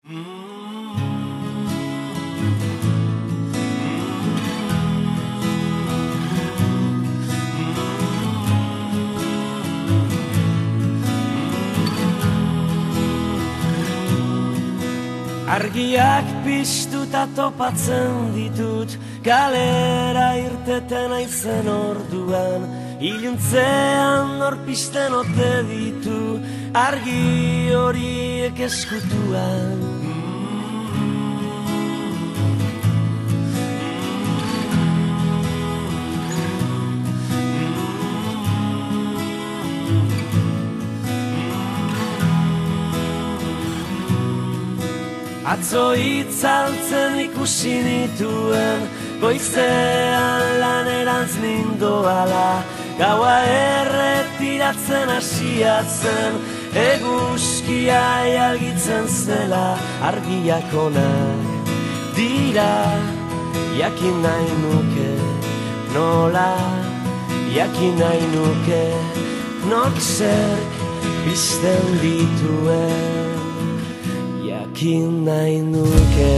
Argiak piztuta topatzen ditut, galera irteten aizen orduan, iluntzean norpisten ote ditu, argi horiek eskutuan. Atzo itzaltzen ikusi nituen, goizean lanerantz nindoala, gaua erretiratzen hasiatzen, eguzkia jalgitzen zela, argiak onak dira, jakin nahi nuke, nola, jakin nahi nuke, nok zerk pizten dituen. Jakin nahi nuke.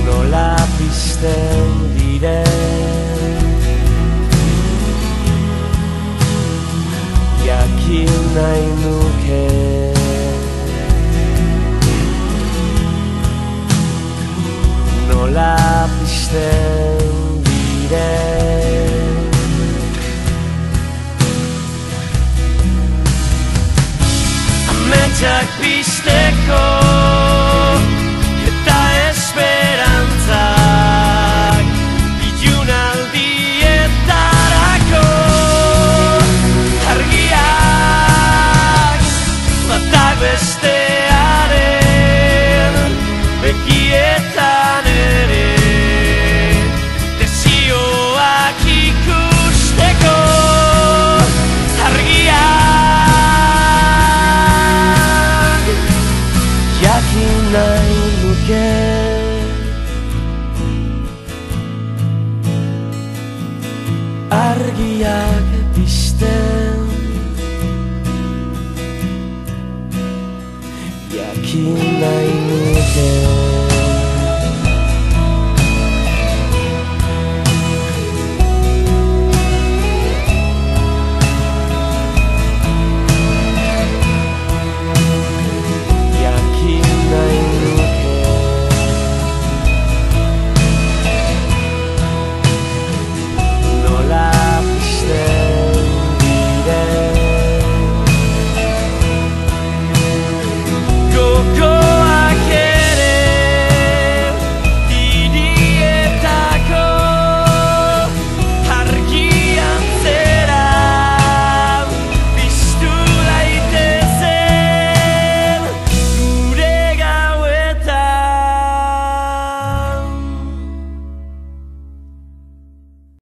Nola pizten diren, jakin nahi nuke. Nola pizten diren, ametsak pizteko eta esperantzak ilunaldietarako argiak batak bestearen begietan ere desioak ikusteko jakin nahi nuke. Argiak pizten, jakin